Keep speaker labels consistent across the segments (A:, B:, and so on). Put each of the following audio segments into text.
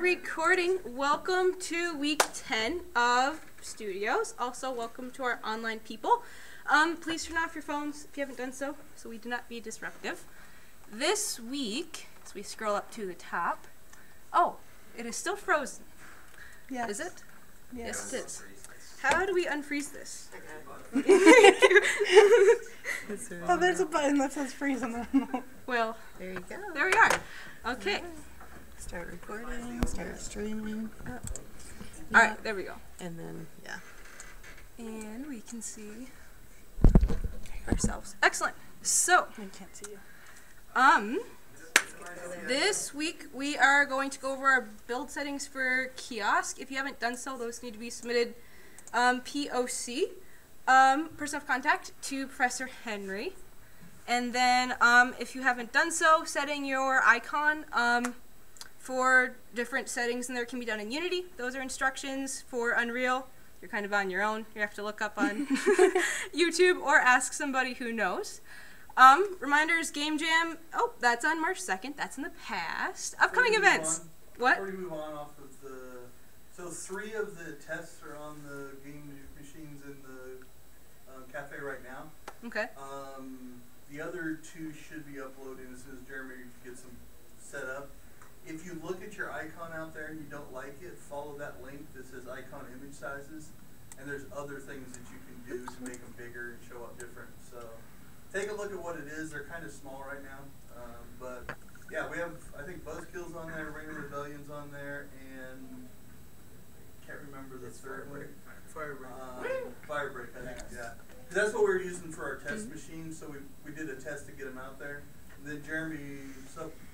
A: recording. Welcome to week 10 of Studios. Also, welcome to our online people. Please turn off your phones if you haven't done so we do not be disruptive. This week, as we scroll up to the top, oh, it is still frozen.
B: Yes.
A: Is it?
B: Yes.
A: Yes, it is. How do we unfreeze this?
B: Oh, there's a button that says freeze on the
A: Well,
C: There you go.
A: there we are. Okay.
C: Start recording, start streaming. Oh.
A: All right, there we go.
C: And then, yeah.
A: And we can see ourselves. Excellent. So,
B: I can't see you.
A: this week we are going to go over our build settings for kiosk. If you haven't done so, those need to be submitted POC, person of contact, to Professor Henry. And then if you haven't done so, setting your icon for different settings in there can be done in Unity. Those are instructions for Unreal. You're kind of on your own. You have to look up on YouTube or ask somebody who knows. Reminders, Game Jam. Oh, that's on March 2nd. That's in the past. Upcoming events. What?
D: Before we move on off of the... So 3 of the tests are on the game machines in the cafe right now.
A: Okay.
D: The other 2 should be uploaded as soon as Jeremy gets them set up. If you look at your icon out there and you don't like it, follow that link that says icon image sizes. And there's other things that you can do to make them bigger and show up different. So take a look at what it is. They're kind of small right now. But yeah, we have, I think, Buzzkill's on there, Ring of Rebellion's on there, and can't remember the third one. Firebreak, I think, yeah. That's what we were using for our test machine, so we did a test to get them out there. And then Jeremy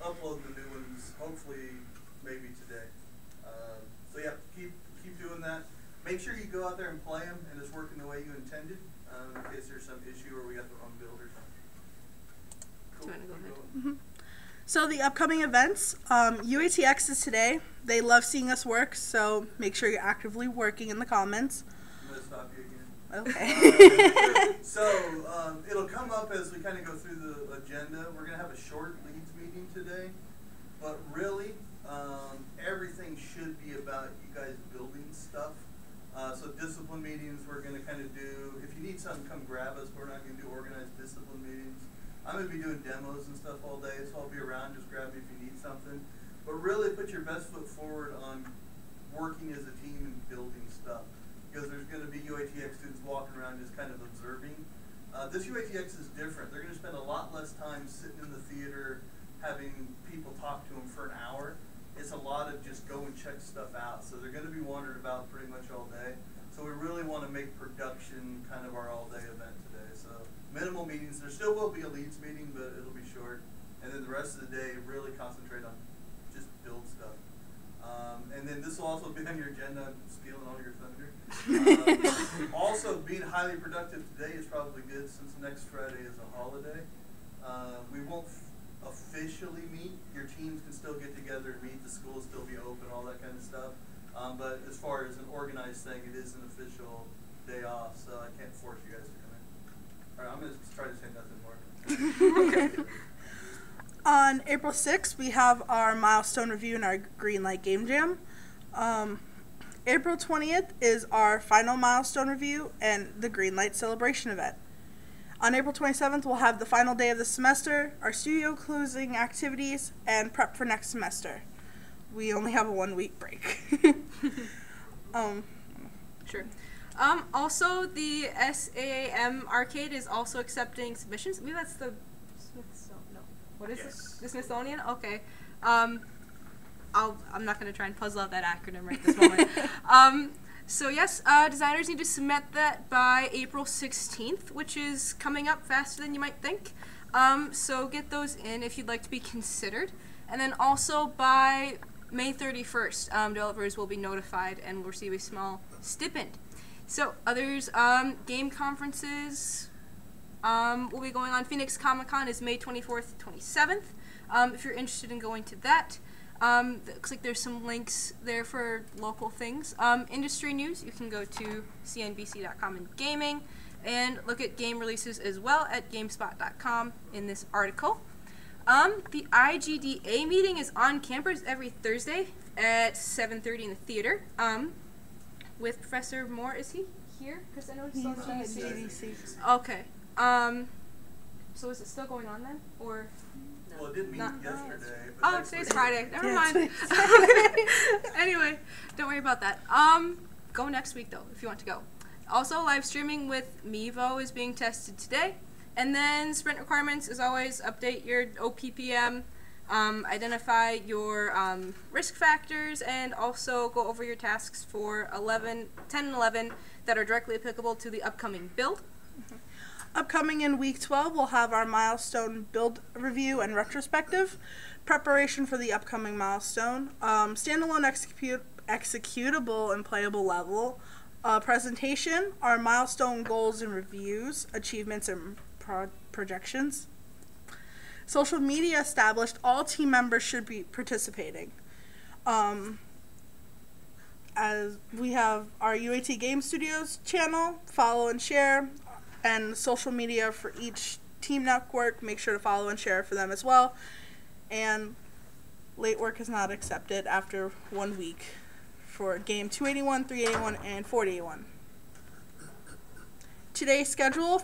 D: upload the new ones, hopefully, maybe today. So yeah, keep doing that. Make sure you go out there and play them, and it's working the way you intended, in case there's some issue or we got the wrong build or something. Cool.
A: Do you want to go ahead?
B: So the upcoming events, UATX is today. They love seeing us work, so make sure you're actively working in the comments.
D: I'm going to stop you again.
B: Okay.
D: So it'll come up as we kind of go through the agenda. We're going to have a short leads meeting today, but really everything should be about you guys building stuff. So discipline meetings we're going to kind of do. If you need something, come grab us. We're not going to do organized discipline meetings. I'm going to be doing demos and stuff all day, so I'll be around. Just grab me if you need something. But really put your best foot forward on working as a team and building stuff. Because there's going to be UATX students walking around just kind of observing. This UATX is different. They're going to spend a lot less time sitting in the theater having people talk to them for an hour. It's a lot of just go and check stuff out. So they're going to be wandering about pretty much all day. So we really want to make production kind of our all-day event today. So minimal meetings. There still will be a leads meeting, but it'll be short. And then the rest of the day, really concentrate on just build stuff. And then this will also be on your agenda. I'm stealing all your thunder. Also, being highly productive today is probably good since next Friday is a holiday. We won't officially meet. Your teams can still get together and meet. The school will still be open, all that kind of stuff. But as far as an organized thing, it is an official day off, so I can't force you guys to come in. All right, I'm going to try to say nothing more.
B: Okay. On April 6th, we have our milestone review and our green light game jam. April 20th is our final milestone review and the green light celebration event. On April 27th, we'll have the final day of the semester, our studio closing activities, and prep for next semester. We only have a 1-week break.
A: Sure. Also, the SAAM arcade is also accepting submissions. Maybe that's the no. What is it? The Smithsonian? Okay. I'm not going to try and puzzle out that acronym right this moment. So yes, designers need to submit that by April 16th, which is coming up faster than you might think. So get those in if you'd like to be considered. And then also by May 31st, developers will be notified and will receive a small stipend. So others, game conferences will be going on. Phoenix Comic-Con is May 24th, 27th. If you're interested in going to that, looks like there's some links there for local things. Industry news, you can go to cnbc.com in gaming and look at game releases as well at gamespot.com in this article. The IGDA meeting is on campus every Thursday at 7:30 in the theater. With Professor Moore. Is he here? Because I know he's on
B: GDC.
A: Okay. So is it still going on then, or?
D: Well, it didn't meet
A: Not-
D: yesterday. But
A: Oh,
D: next
A: today's
D: week-
A: Friday. Never
B: Yeah,
A: mind.
B: today's
A: Anyway, don't worry about that. Go next week though if you want to go. Also, live streaming with Mevo is being tested today, and then sprint requirements as always. Update your OPPM, identify your risk factors, and also go over your tasks for 10 and 11 that are directly applicable to the upcoming build.
B: Upcoming in week 12, we'll have our milestone build review and retrospective, preparation for the upcoming milestone, standalone executable and playable level, presentation, our milestone goals and reviews, achievements and projections. Social media established, all team members should be participating. As we have our UAT Game Studios channel, follow and share, and social media for each team network, make sure to follow and share for them as well. And late work is not accepted after 1 week for game 281, 381, and 481. Today's schedule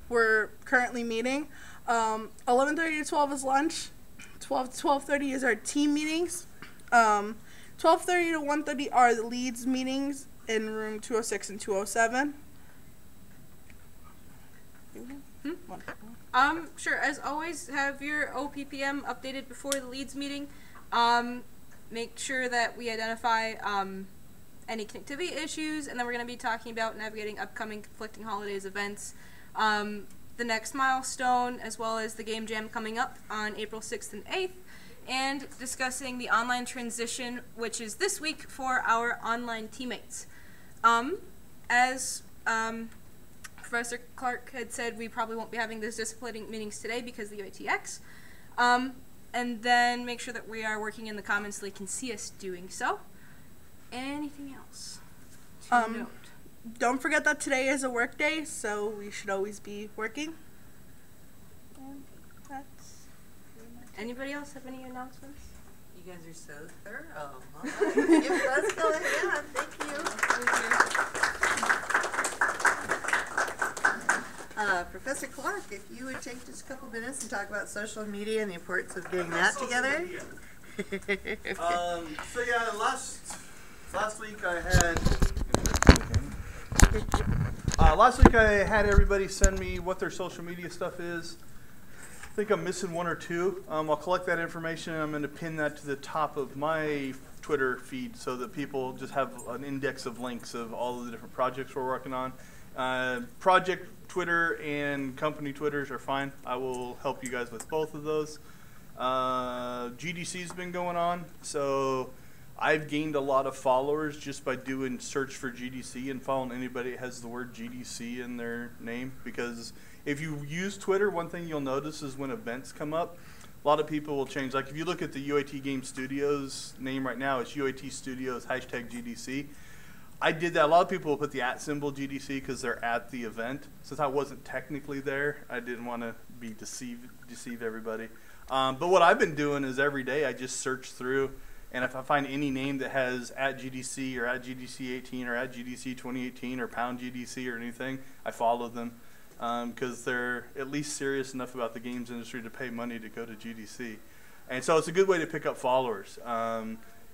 B: we're currently meeting. 11:30 to 12 is lunch. 12 to 12:30 is our team meetings. 12:30 to 1:30 are the leads meetings in room 206 and 207.
A: Sure. As always, have your OPPM updated before the leads meeting. Make sure that we identify any connectivity issues, and then we're going to be talking about navigating upcoming conflicting holidays events, the next milestone, as well as the game jam coming up on April 6th and 8th, and discussing the online transition, which is this week for our online teammates. As Professor Clark had said, we probably won't be having those disciplining meetings today because of the UATX. And then make sure that we are working in the comments so they can see us doing so. Anything else to note?
B: Don't forget that today is a work day, so we should always be working. And that's pretty much it.
A: Anybody else have any announcements?
C: You guys are so thorough. All right. Yes, let's go ahead. Thank you. Professor Clark, if you would take just a couple minutes and talk about social media and the importance of getting that together.
D: So yeah, last week I had everybody send me what their social media stuff is. I think I'm missing one or two. I'll collect that information and I'm going to pin that to the top of my Twitter feed so that people just have an index of links of all of the different projects we're working on. Project Twitter and company Twitters are fine. I will help you guys with both of those. GDC's been going on, so I've gained a lot of followers just by doing search for GDC and following anybody that has the word GDC in their name, because if you use Twitter, one thing you'll notice is when events come up, a lot of people will change. Like if you look at the UAT Game Studios name right now, it's UAT Studios #GDC. I did that. A lot of people will put the @ symbol GDC because they're at the event. Since I wasn't technically there, I didn't want to deceive everybody. But what I've been doing is every day I just search through, and if I find any name that has @GDC or @GDC18 or @GDC 2018 or #GDC or anything, I follow them because they're at least serious enough about the games industry to pay money to go to GDC. And so it's a good way to pick up followers.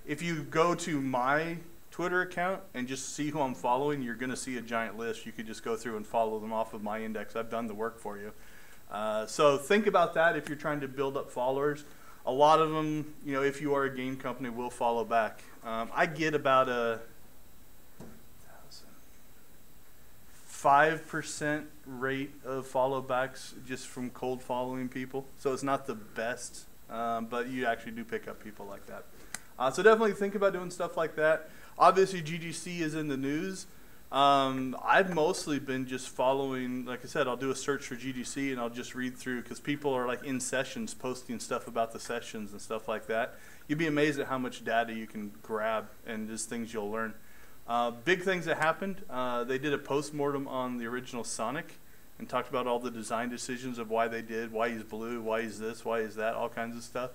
D: If you go to my Twitter account and just see who I'm following, you're going to see a giant list. You could just go through and follow them off of my index. I've done the work for you. So think about that if you're trying to build up followers. A lot of them, you know, if you are a game company, will follow back. I get about a 5% rate of follow backs just from cold following people. So it's not the best, but you actually do pick up people like that. So definitely think about doing stuff like that. Obviously, GDC is in the news. I've mostly been just following, like I said, I'll do a search for GDC and I'll just read through because people are like in sessions posting stuff about the sessions and stuff like that. You'd be amazed at how much data you can grab and just things you'll learn. Big things that happened, they did a post-mortem on the original Sonic and talked about all the design decisions of why they did, why he's blue, why he's this, why he's that, all kinds of stuff.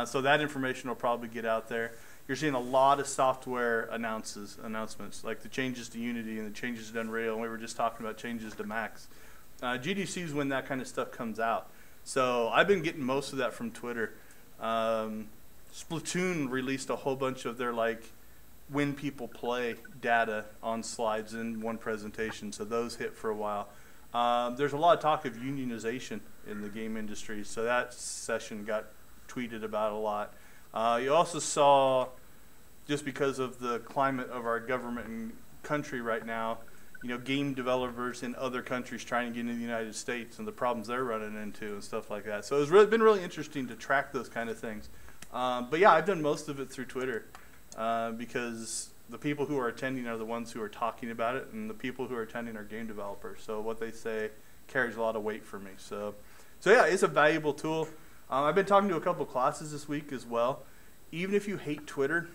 D: So that information will probably get out there.
E: you're seeing a lot of software announcements, like the changes to Unity and the changes to Unreal, and we were just talking about changes to Max. GDC is when that kind of stuff comes out. So I've been getting most of that from Twitter. Splatoon released a whole bunch of their when people play data on slides in one presentation, so those hit for a while. There's a lot of talk of unionization in the game industry, so that session got tweeted about a lot. You also saw, just because of the climate of our government and country right now, game developers in other countries trying to get into the United States and the problems they're running into and stuff like that. So it's been really interesting to track those kind of things. But yeah, I've done most of it through Twitter because the people who are attending are the ones who are talking about it, and the people who are attending are game developers. So what they say carries a lot of weight for me. So yeah, it's a valuable tool. I've been talking to a couple classes this week as well. Even if you hate Twitter,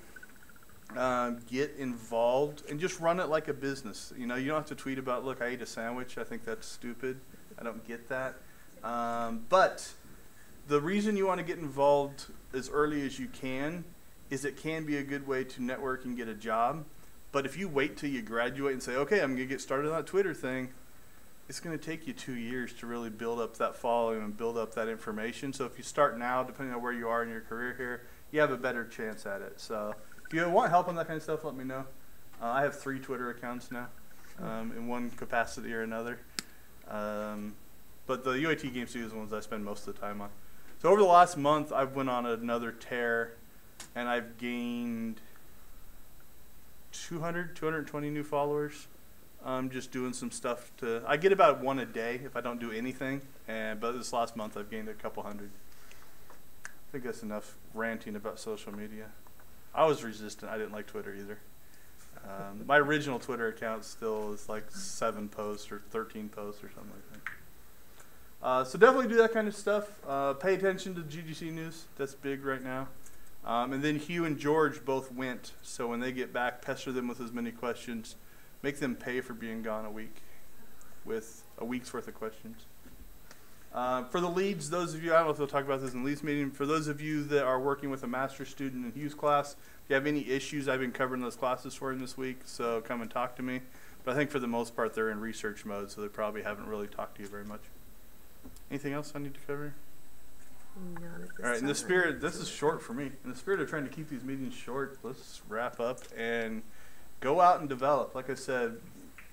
E: get involved and just run it like a business. You don't have to tweet about, look, I ate a sandwich. I think that's stupid. I don't get that. But the reason you want to get involved as early as you can is it can be a good way to network and get a job. But if you wait till you graduate and say, okay, I'm going to get started on that Twitter thing, it's going to take you 2 years to really build up that following and build up that information. So if you start now, depending on where you are in your career here, you have a better chance at it. So if you want help on that kind of stuff, let me know. I have 3 Twitter accounts now in one capacity or another. But the UAT Game Studio is the ones I spend most of the time on. So over the last month, I've went on another tear, and I've gained 220 new followers. I'm just doing some stuff I get about 1 a day if I don't do anything, but this last month I've gained a couple hundred. I think that's enough ranting about social media. I was resistant. I didn't like Twitter either. My original Twitter account still is 7 posts or 13 posts or something like that. So definitely do that kind of stuff. Pay attention to GGC news. That's big right now. And then Hugh and George both went, so when they get back, pester them with as many questions. Make them pay for being gone a week with a week's worth of questions. For the leads, those of you, I don't know if they'll talk about this in the leads meeting, for those of you that are working with a master's student in Hugh's class, if you have any issues, I've been covering those classes for him this week, so come and talk to me. But I think for the most part, they're in research mode, so they probably haven't really talked to you very much. Anything else I need to cover? All right, in the spirit, this is short for me. In the spirit of trying to keep these meetings short, let's wrap up and go out and develop. Like I said,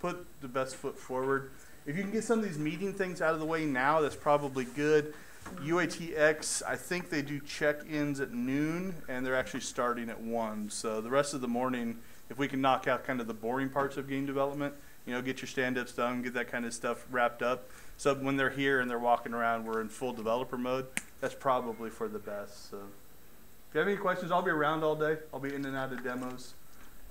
E: put the best foot forward. If you can get some of these meeting things out of the way now, that's probably good. UATX, I think they do check-ins at noon, and they're actually starting at 1. So the rest of the morning, if we can knock out kind of the boring parts of game development, get your stand-ups done, get that kind of stuff wrapped up. So when they're here and they're walking around, we're in full developer mode. That's probably for the best. So if you have any questions, I'll be around all day. I'll be in and out of demos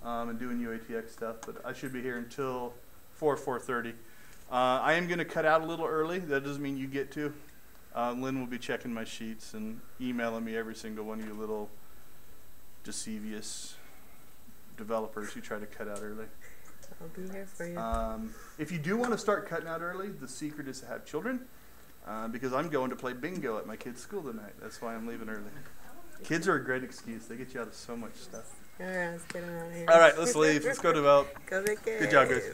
E: and doing UATX stuff, but I should be here until 4:30. I am going to cut out a little early. That doesn't mean you get to. Lynn will be checking my sheets and emailing me every single one of you little deceivious developers who try to cut out early.
F: I'll be here for you.
E: If you do want to start cutting out early, the secret is to have children, because I'm going to play bingo at my kid's school tonight. That's why I'm leaving early. Kids are a great excuse. They get you out of so much stuff.
F: All right, let's get them out of here.
E: All right, let's leave. Let's go develop.
F: Go Big Kids.
E: Good job, guys.